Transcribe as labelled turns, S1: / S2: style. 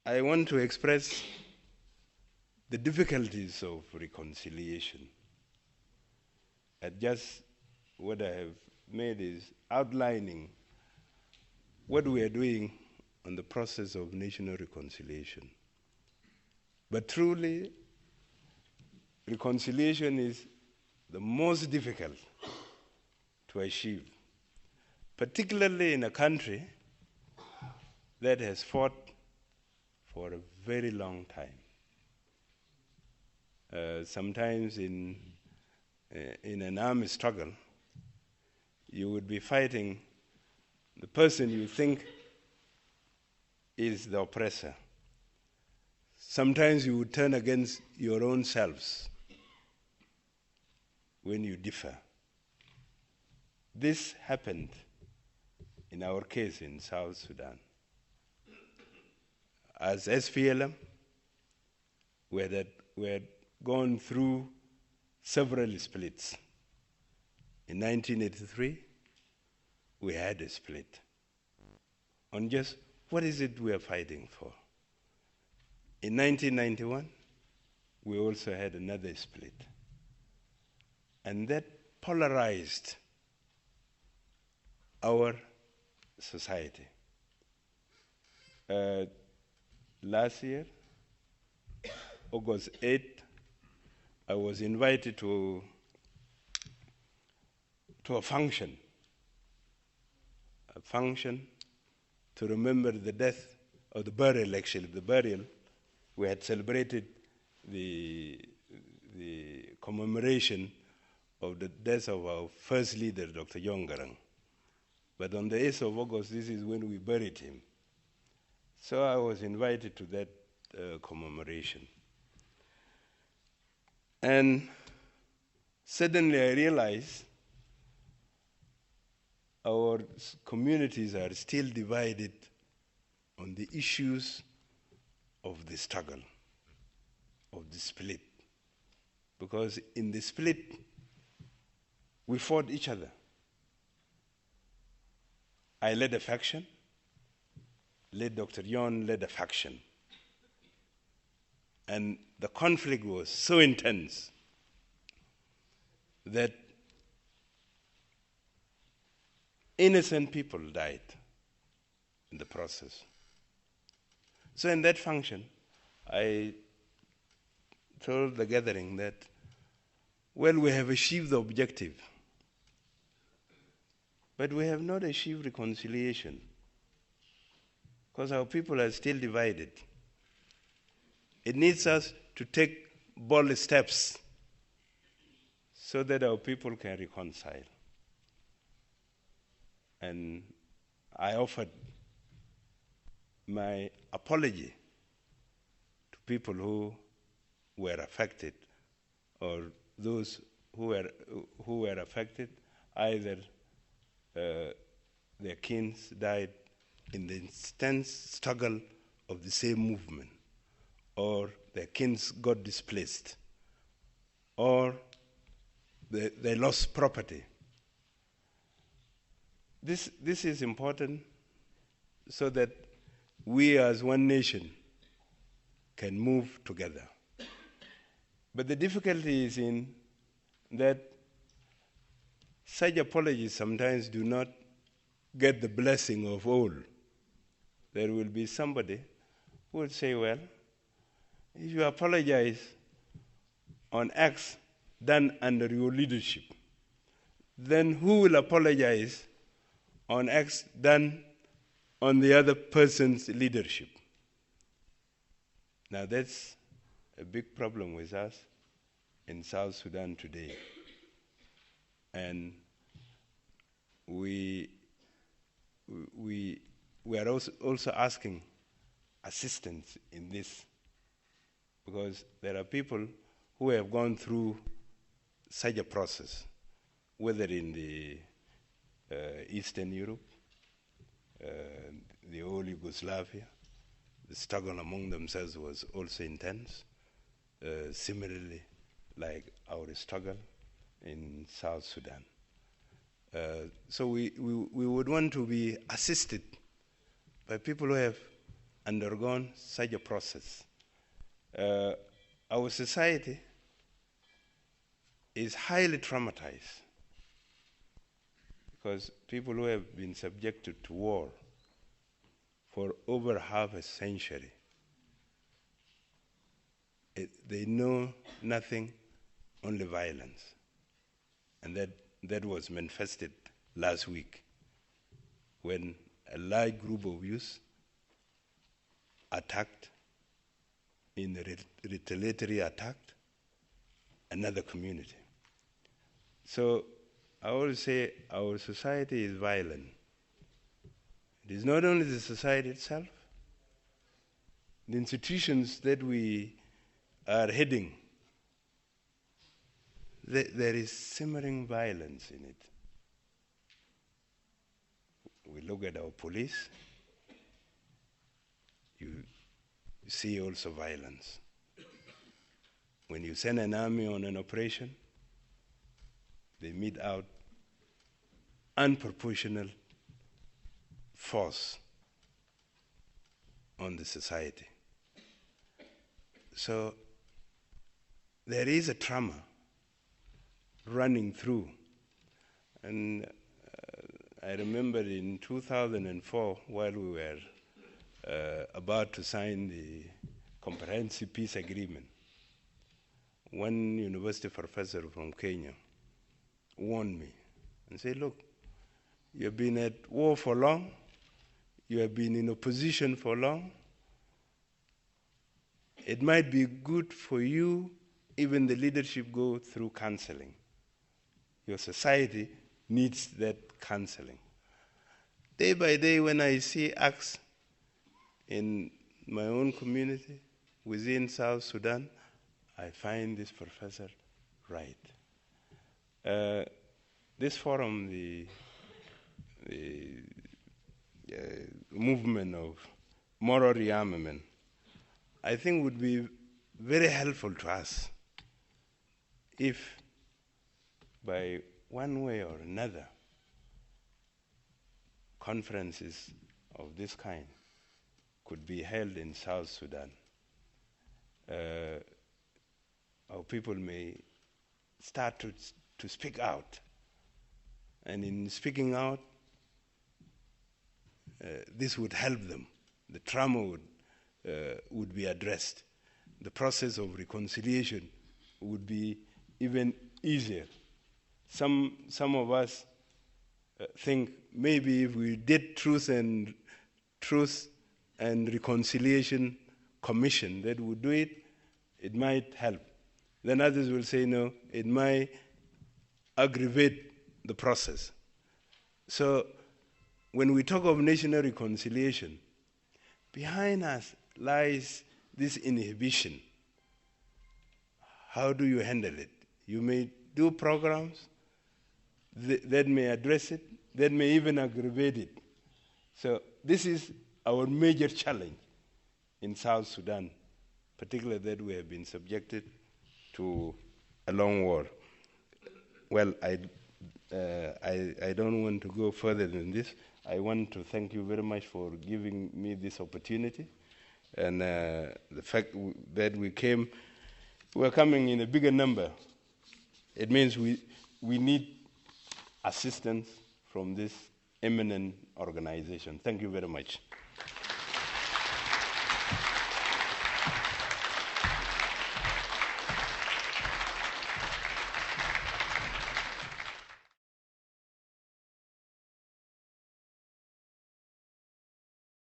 S1: I want to express the difficulties of reconciliation. And just what I have made is outlining what we are doing on the process of national reconciliation. But truly, reconciliation is the most difficult to achieve, particularly in a country that has fought for a very long time. Sometimes in an armed struggle, you would be fighting the person you think is the oppressor. Sometimes you would turn against your own selves when you differ. This happened in our case in South Sudan. As SPLM, we had gone through several splits. In 1983, we had a split on just what is it we are fighting for. In 1991, we also had another split. And that polarized our society. Last year, August 8th, I was invited to a function to remember the death, or the burial actually, the burial. We had celebrated the commemoration of the death of our first leader, Dr. John Garang. But on the 8th of August, this is when we buried him. So I was invited to that commemoration. And suddenly I realized our communities are still divided on the issues of the struggle, of the split. Because in the split, we fought each other. I led a faction, Dr. Yon led a faction. And the conflict was so intense that innocent people died in the process. So in that function, I told the gathering that, well, we have achieved the objective, but we have not achieved reconciliation because our people are still divided. It needs us to take bold steps so that our people can reconcile. And I offered my apology to people who were affected, or those who were affected, either their kins died in the intense struggle of the same movement, or their kins got displaced, or they lost property. This is important so that we as one nation can move together. But the difficulty is in that such apologies sometimes do not get the blessing of all. There will be somebody who will say, well, if you apologize on acts done under your leadership, then who will apologize on acts done on the other person's leadership? Now that's a big problem with us in South Sudan today. And we are also asking assistance in this, because there are people who have gone through such a process, whether in the Eastern Europe, the old Yugoslavia. The struggle among themselves was also intense, similarly like our struggle in South Sudan. So we would want to be assisted by people who have undergone such a process. Our society is highly traumatized because people who have been subjected to war for over half a century, they know nothing, only violence. And that was manifested last week when a large group of youth attacked, in a retaliatory attack, another community. So I always say our society is violent. It is not only the society itself, the institutions that we are heading, there is simmering violence in it. We look at our police, you see also violence. When you send an army on an operation, they mete out unproportional force on the society. So there is a trauma running through. And I remember in 2004, while we were about to sign the Comprehensive Peace Agreement, one university professor from Kenya warned me and said, look, you have been at war for long, you have been in opposition for long, it might be good for you, even the leadership, go through counseling. Your society needs that counseling. Day by day, when I see acts in my own community, within South Sudan, I find this professor right. This forum, the movement of moral rearmament, I think would be very helpful to us if by one way or another conferences of this kind could be held in South Sudan. Our people may start to speak out. And in speaking out, this would help them. The trauma would be addressed. The process of reconciliation would be even easier. Some of us think maybe if we did truth and reconciliation commission that would do it, it might help. Then others will say no, it might aggravate the process. So when we talk of national reconciliation, behind us lies this inhibition. How do you handle it? You may do programs that may address it, that may even aggravate it. So this is our major challenge in South Sudan, particularly that we have been subjected to a long war. Well, I don't want to go further than this. I want to thank you very much for giving me this opportunity. And the fact that we're coming in a bigger number, it means we need assistance from this eminent organization. Thank you very much.